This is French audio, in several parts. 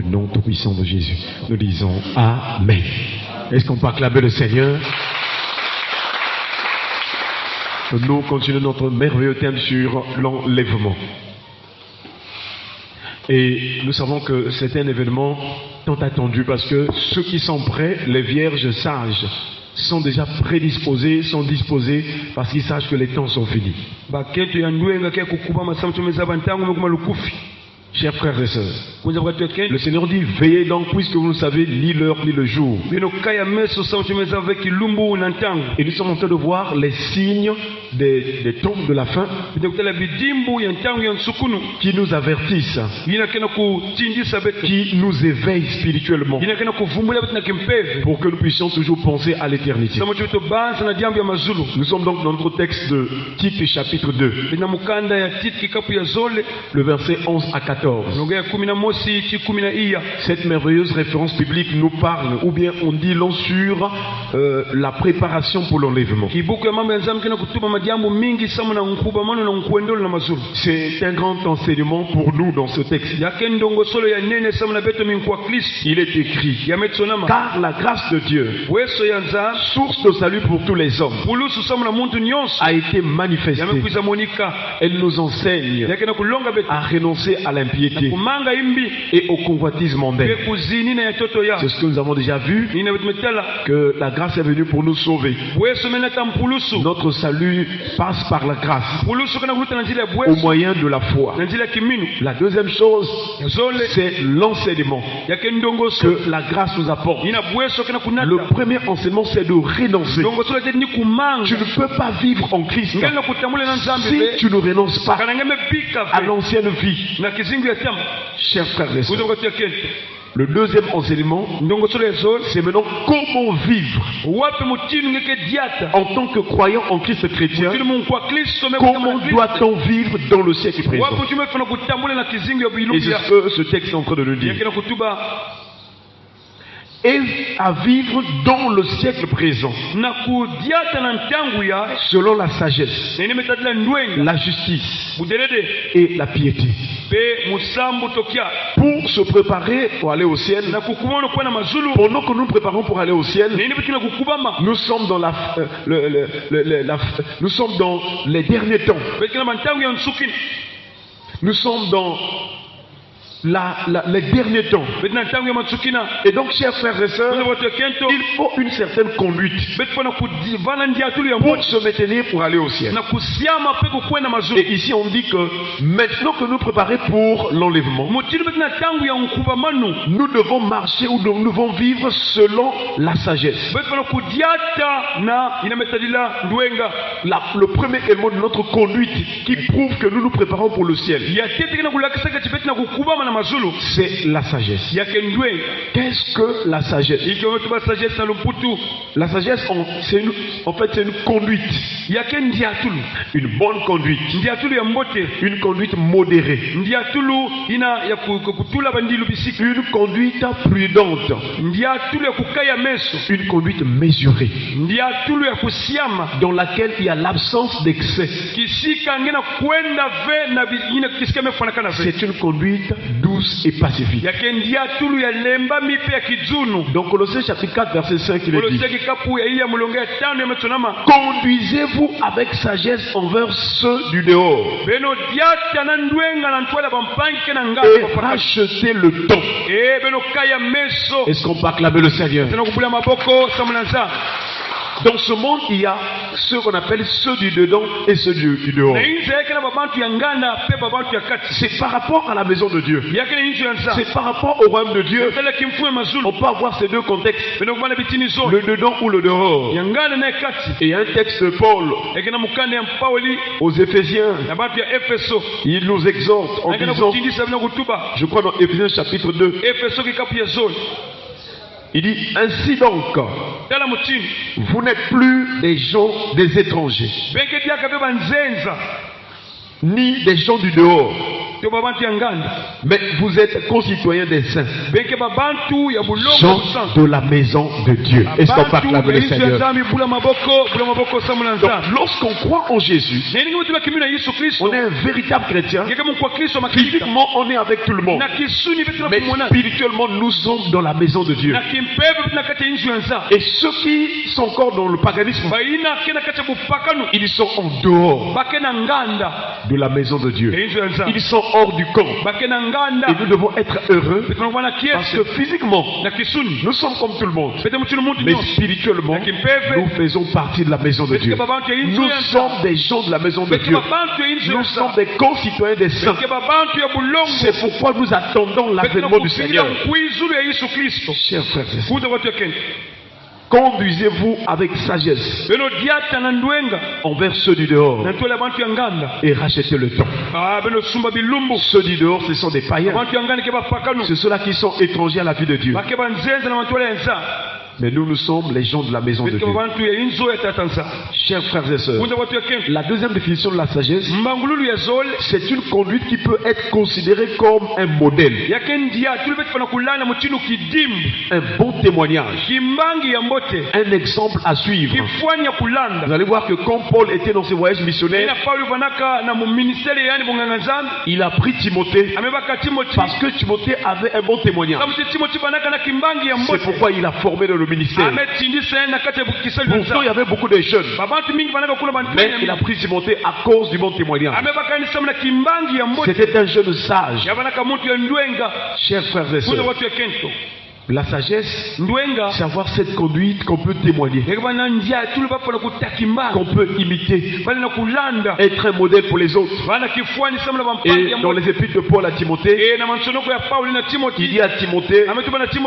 Au nom tout puissant de Jésus, nous disons Amen. Est-ce qu'on peut acclamer le Seigneur? Nous continuons notre merveilleux thème sur l'enlèvement. Et nous savons que c'est un événement tant attendu parce que ceux qui sont prêts, les vierges sages, sont déjà prédisposés, sont disposés parce qu'ils sachent que les temps sont finis. Chers frères et sœurs, le Seigneur dit veillez donc puisque vous ne savez ni l'heure ni le jour. Et nous sommes en train de voir les signes des temps de la fin qui nous avertissent, qui nous éveillent spirituellement pour que nous puissions toujours penser à l'éternité. Nous sommes donc dans notre texte de Tite chapitre 2, le verset 11 à 14. Cette merveilleuse référence biblique nous parle, ou bien on dit long sur la préparation pour l'enlèvement. C'est un grand enseignement pour nous dans ce texte. Il est écrit, car la grâce de Dieu, source de salut pour tous les hommes, a été manifestée. Elle nous enseigne à renoncer à l'impiété et au convoitise mondain. C'est ce que nous avons déjà vu, que la grâce est venue pour nous sauver. Notre salut passe par la grâce au moyen de la foi. La deuxième chose, c'est l'enseignement que la grâce nous apporte. Le premier enseignement, c'est de renoncer. Tu ne peux pas vivre en Christ si tu ne renonces pas à l'ancienne vie. Chers frères et sœurs, le deuxième enseignement, c'est maintenant comment vivre en tant que croyant en Christ chrétien. Comment doit-on vivre dans le siècle présent? Et c'est ce que ce texte est en train de nous dire. Et à vivre dans le siècle présent selon la sagesse, la justice et la piété, pour se préparer pour aller au ciel. Pendant que nous préparons pour aller au ciel, nous sommes dans nous sommes dans les derniers temps. Nous sommes dans les derniers temps. Et donc, chers frères et sœurs, il faut une certaine conduite pour se maintenir pour aller au ciel. Et ici, on dit que maintenant que nous préparons pour l'enlèvement, nous devons marcher ou nous devons vivre selon la sagesse. Le premier élément de notre conduite qui prouve que nous nous préparons pour le ciel, c'est la sagesse. Qu'est-ce que la sagesse? La sagesse, c'est une conduite. Une bonne conduite. Une conduite modérée. Une conduite prudente. Une conduite mesurée. Dans laquelle il y a l'absence d'excès. C'est une conduite douce et pacifique. Donc Colossiens chapitre 4 verset 5 il est dit, conduisez-vous avec sagesse envers ceux du dehors et rachetez le temps. Est-ce qu'on peut acclamer le Seigneur? Dans ce monde, il y a ce qu'on appelle ceux du dedans et ceux du dehors. C'est par rapport à la maison de Dieu. C'est par rapport au royaume de Dieu. On peut avoir ces deux contextes, le dedans ou le dehors. Et un texte de Paul aux Éphésiens, il nous exhorte en disant, je crois dans Éphésiens chapitre 2, il dit, ainsi donc, vous n'êtes plus des gens des étrangers, ni des gens du dehors, Mais vous êtes concitoyens des saints, gens de la maison de Dieu. Est-ce qu'on peut acclamer le Seigneur? Donc, lorsqu'on croit en Jésus, on est un véritable chrétien. Physiquement, on est avec tout le monde. Mais spirituellement, nous sommes dans la maison de Dieu. Et ceux qui sont encore dans le paganisme, ils sont en dehors de la maison de Dieu. Ils sont hors du camp. Et nous devons être heureux parce que physiquement, nous sommes comme tout le monde. Mais spirituellement, nous faisons partie de la maison de Dieu. Nous sommes des gens de la maison de Dieu. Nous sommes des concitoyens des saints. C'est pourquoi nous attendons l'avènement du Seigneur. Chers frères et sœurs, conduisez-vous avec sagesse envers ceux du dehors et rachetez le temps. Ceux du dehors, ce sont des païens. C'est ceux-là qui sont étrangers à la vie de Dieu. Mais nous sommes les gens de la maison de Dieu. Chers frères et sœurs, la deuxième définition de la sagesse, c'est une conduite qui peut être considérée comme un modèle, un bon témoignage, un exemple à suivre. Vous allez voir que quand Paul était dans ses voyages missionnaires, il a pris Timothée parce que Timothée avait un bon témoignage. C'est pourquoi il a formé dans le ministère. Pourtant, il y avait beaucoup de jeunes. Mais il a pris Timothée à cause du bon témoignage. C'était un jeune sage. Chers frères et sœurs, la sagesse, c'est avoir cette conduite qu'on peut témoigner, qu'on peut imiter, être un modèle pour les autres. Et dans les épîtres de Paul à Timothée, il dit à Timothée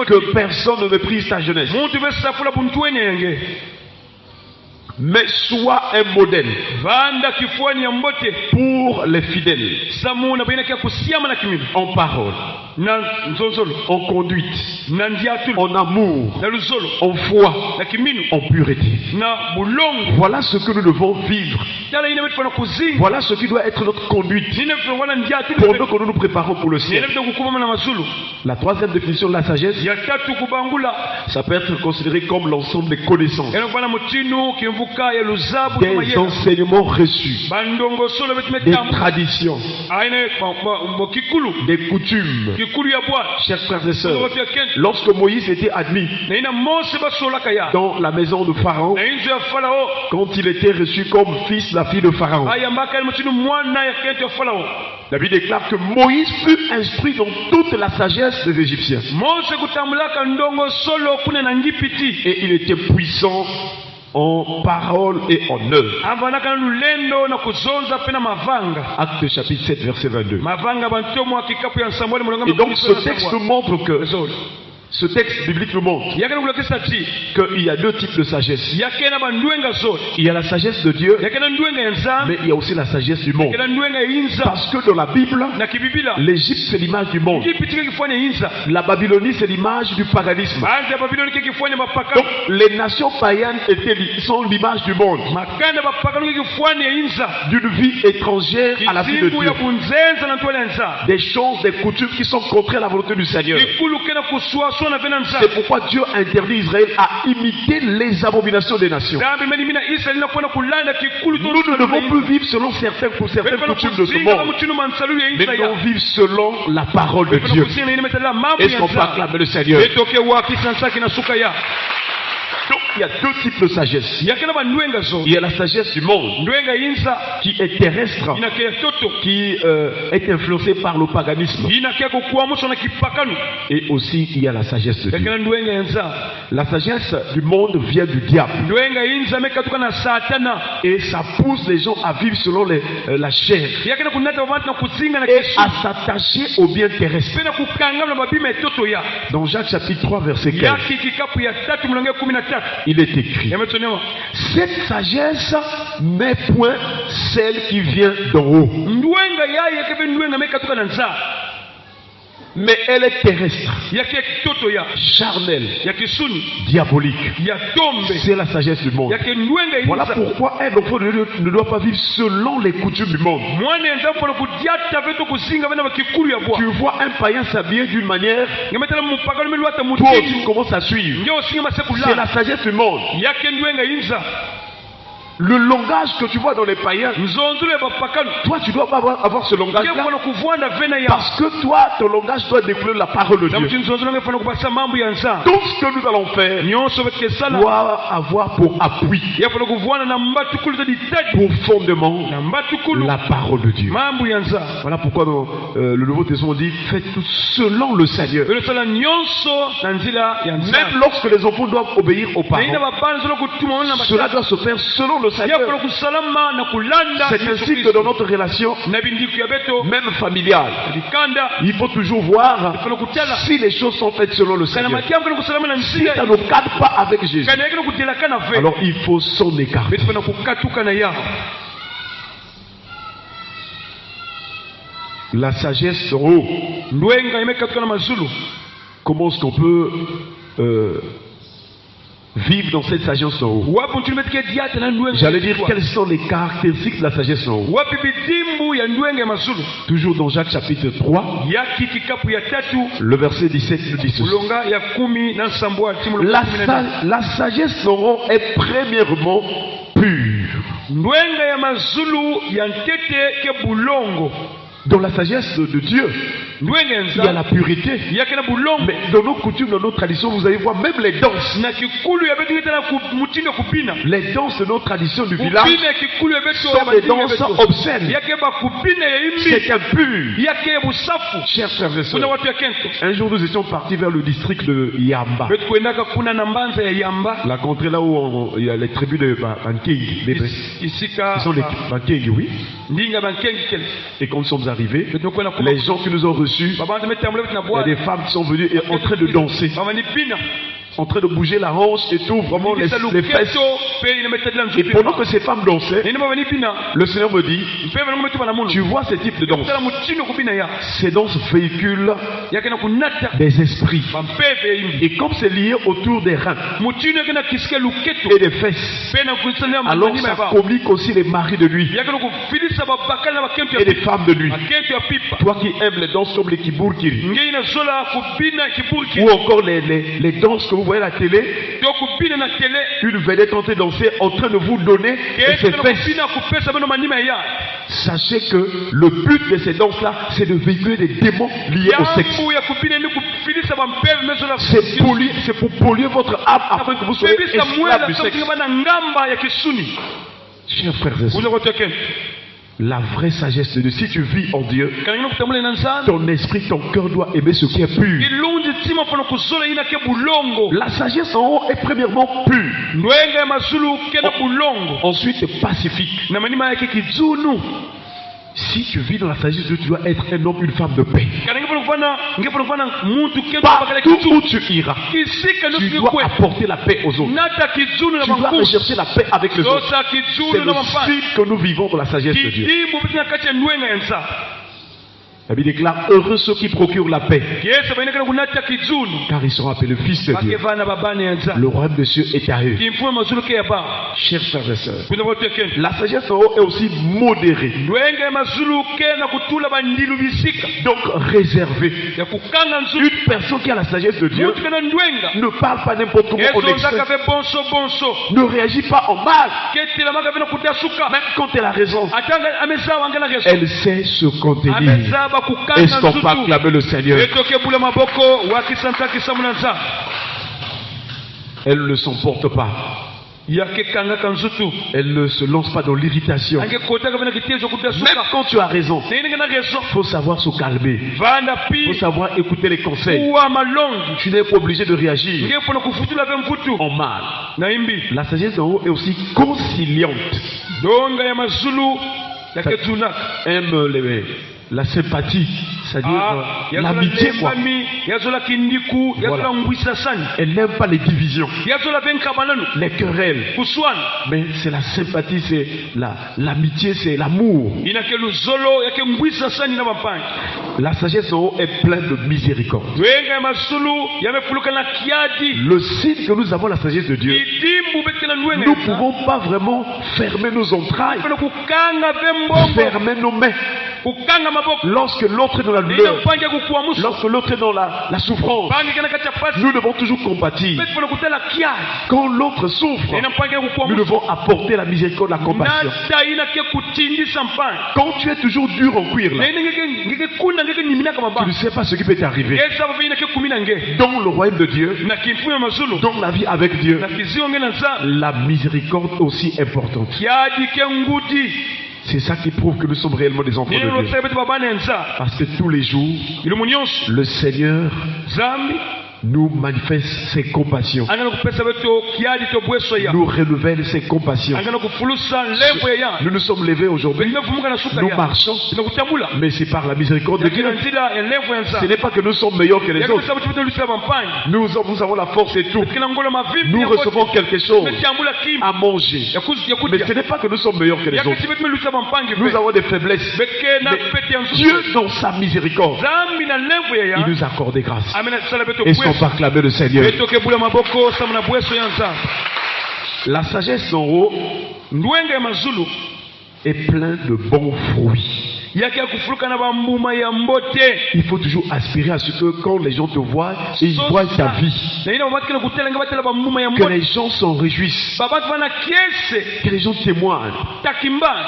que personne ne méprise ta jeunesse, mais sois un modèle pour les fidèles en parole, en conduite, en amour, en foi, en pureté. Voilà ce que nous devons vivre. Voilà ce qui doit être notre conduite pendant que nous nous préparons pour le ciel. La troisième définition de la sagesse, ça peut être considéré comme l'ensemble des connaissances, des enseignements reçus, des traditions, des coutumes. Chers frères et sœurs, lorsque Moïse était admis dans la maison de Pharaon, quand il était reçu comme fils de la fille de Pharaon, la Bible déclare que Moïse fut instruit dans toute la sagesse des Égyptiens. Et il était puissant en parole et en œuvre. Acte chapitre 7 verset 22. Et donc ce texte montre que ce texte biblique nous montre qu'il y a deux types de sagesse. Il y a la sagesse de Dieu, mais il y a aussi la sagesse du monde. Parce que dans la Bible, l'Égypte c'est l'image du monde. La Babylonie c'est l'image du paganisme. Donc les nations païennes sont l'image du monde, d'une vie étrangère à la vie de Dieu, des choses, des coutumes qui sont contraires à la volonté du Seigneur. C'est pourquoi Dieu interdit Israël à imiter les abominations des nations. Nous ne devons plus vivre selon certaines coutumes de ce monde, mais nous devons vivre selon la parole de Dieu. Est-ce qu'on peut acclamer le Seigneur? Donc il y a deux types de sagesse. Il y a la sagesse du monde qui est terrestre, qui est influencée par le paganisme. Et aussi il y a la sagesse de Dieu. La sagesse du monde vient du diable. Et ça pousse les gens à vivre selon la chair et à s'attacher aux biens terrestres. Dans Jacques chapitre 3 verset 15, il est écrit: cette sagesse n'est point celle qui vient d'en haut, Mais elle est terrestre, charnelle, diabolique. C'est la sagesse du monde. Voilà pourquoi un enfant ne doit pas vivre selon les coutumes du monde. Tu vois un païen s'habiller d'une manière, toi tu commences à suivre. C'est la sagesse du monde. Le langage que tu vois dans les païens, toi tu dois pas avoir ce langage là, parce que toi ton langage doit découler la parole de Dieu. Donc ce que nous allons faire doit avoir pour appui, pour fondement, la parole de Dieu. Voilà pourquoi dans le Nouveau Testament dit faites tout selon le Seigneur. Même lorsque les enfants doivent obéir aux parents, cela doit se faire selon le Seigneur. C'est ainsi que dans notre relation, même familiale, il faut toujours voir si les choses sont faites selon le Seigneur. Si ça ne cadre pas avec Jésus, alors il faut s'en écarter. La sagesse en haut. Comment est-ce qu'on peut vivre dans cette sagesse en haut? J'allais dire quelles sont les caractéristiques de la sagesse en haut. Toujours dans Jacques chapitre 3, le verset 17 nous dit ceci. La sagesse en haut est premièrement pure. Dans la sagesse de Dieu, il y a la pureté. Mais dans nos coutumes, dans nos traditions, vous allez voir même les danses. Les danses de nos traditions du village sont des danses obscènes. C'est impur. Chers frères et sœurs, un jour nous étions partis vers le district de Yamba, la contrée là où il y a les tribus de Bankengi. Ce sont les Bankengi, oui. Et quand nous sommes arrivés, les gens qui nous ont reçus, il y a des femmes qui sont venues et en train de danser, en train de bouger la hanche et tout, vraiment les fesses. Et pendant que ces femmes dansaient, le Seigneur me dit, tu vois ce type de danse, ces danses véhiculent des esprits. Et comme c'est lié autour des reins et des fesses, alors ça communique aussi les maris de lui et les femmes de lui. Toi qui aimes les danses comme les kibourkiri, ou encore les danses que vous voyez à la télé, une vedette en train de danser, en train de vous donner ses fesses. Sachez que le but de ces danses-là, c'est de véhiculer des démons liés au sexe. C'est pour polluer votre âme afin que vous soyez esclaves du sexe. Chers frères et sœurs, la vraie sagesse de si tu vis en Dieu, ton esprit, ton cœur doit aimer ce qui est pur. La sagesse en haut est premièrement pure. Ensuite pacifique. Si tu vis dans la sagesse de Dieu, tu dois être un homme, une femme de paix. Partout où tu iras, tu dois apporter la paix aux autres. Tu dois rechercher la paix avec les autres. C'est le style que nous vivons dans la sagesse de Dieu. La Bible déclare heureux ceux qui procurent la paix, car ils seront appelés fils de Dieu. Le royaume de cieux est à eux. Chers frères et sœurs, la sagesse en haut est aussi modérée, donc réservée. Une personne qui a la sagesse de Dieu ne parle pas n'importe comment en excès, ne réagit pas en mal, même quand elle a raison. Elle sait se contenir. Est-ce qu'on peut acclamer le Seigneur? Elle ne s'emporte pas. Elle ne se lance pas dans l'irritation. Même quand tu as raison, il faut savoir se calmer. Il faut savoir écouter les conseils. Tu n'es pas obligé de réagir en mal. La sagesse d'en haut est aussi conciliante. Aime la sympathie. c'est-à-dire l'amitié, quoi. Voilà. Elle n'aime pas les divisions, les querelles. Mais c'est la sympathie, c'est l'amitié, c'est l'amour. La sagesse en haut est pleine de miséricorde. Le signe que nous avons la sagesse de Dieu, nous ne pouvons pas vraiment fermer nos entrailles, fermer nos mains. Lorsque l'autre est dans la douleur, lorsque l'autre est dans la souffrance, nous devons toujours compatir. Quand l'autre souffre, nous devons apporter la miséricorde, la compassion. Quand tu es toujours dur en cuir, là, tu ne sais pas ce qui peut t'arriver. Dans le royaume de Dieu, dans la vie avec Dieu, la miséricorde aussi importante. C'est ça qui prouve que nous sommes réellement des enfants de Dieu. Parce que tous les jours, le Seigneur nous manifeste ses compassions, nous renouvelle ses compassions. Nous nous sommes levés aujourd'hui, nous marchons, mais c'est par la miséricorde de Dieu. Ce n'est pas que nous sommes meilleurs que les autres. Nous avons la force et tout. Nous recevons quelque chose à manger. Mais ce n'est pas que nous sommes meilleurs que les autres. Nous avons des faiblesses. Mais Dieu, dans sa miséricorde, il nous accorde des grâces. Et on va acclamer le Seigneur. La sagesse en haut est pleine de bons fruits. Il faut toujours aspirer à ce que quand les gens te voient, ils voient ta vie, que les gens s'en réjouissent, que les gens témoignent.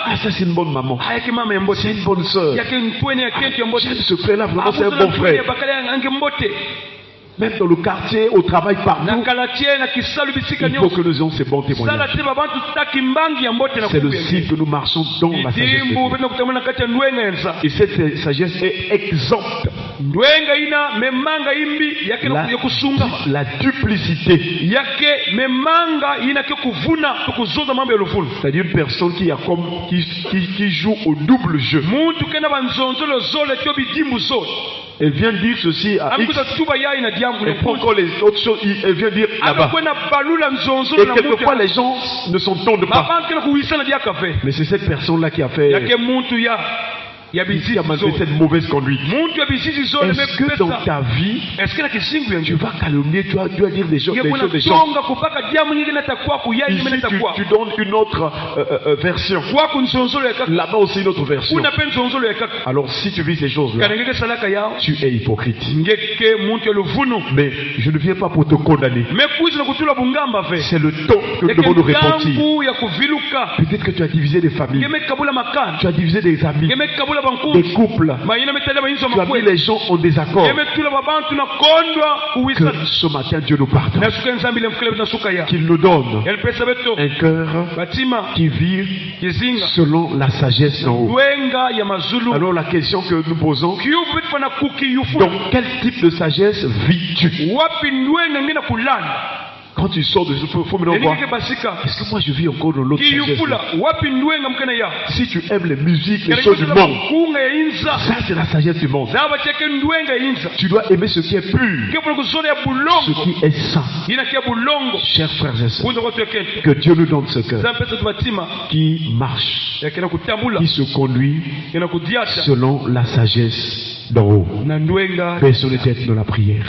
Ah, ça c'est une bonne maman, c'est une bonne soeur, j'aime ce frère-là, vraiment c'est un bon frère. Même dans le quartier, au travail, partout, il faut que nous ayons ces bons témoignages. C'est le signe que nous marchons dans la sagesse de Dieu. Et cette sagesse est exempte. La duplicité. C'est-à-dire une personne qui joue au double jeu. Elle vient dire ceci à X, et pourquoi les autres choses, elle vient dire là-bas. Et quelquefois les gens ne s'entendent pas. Mais c'est cette personne-là qui a fait, qui a manifesté cette mauvaise conduite. Est-ce que dans ta vie, tu vas calomnier, tu vas dire des choses, des gens? Ici, tu donnes une autre version. Là-bas aussi une autre version. Alors si tu vis ces choses-là, tu es hypocrite. Mais je ne viens pas pour te condamner. C'est le temps que nous devons nous repentir. Peut-être que tu as divisé des familles, tu as divisé des amis, des couples, tu as mis les gens en désaccord. Que ce matin Dieu nous pardonne, qu'il nous donne un cœur qui vit selon la sagesse en haut. Alors la question que nous posons, dans quel type de sagesse vis-tu? Quand tu sors de ce faut me voir. Est-ce que moi je vis encore dans l'autre sagesse? Si tu aimes les musiques, les choses du monde, ça c'est la sagesse du monde. Tu dois aimer ce qui est pur, ce qui est saint. Chers frères et sœurs, que Dieu nous donne ce cœur qui marche, qui se conduit selon la sagesse d'en haut. Baissons les têtes dans la prière.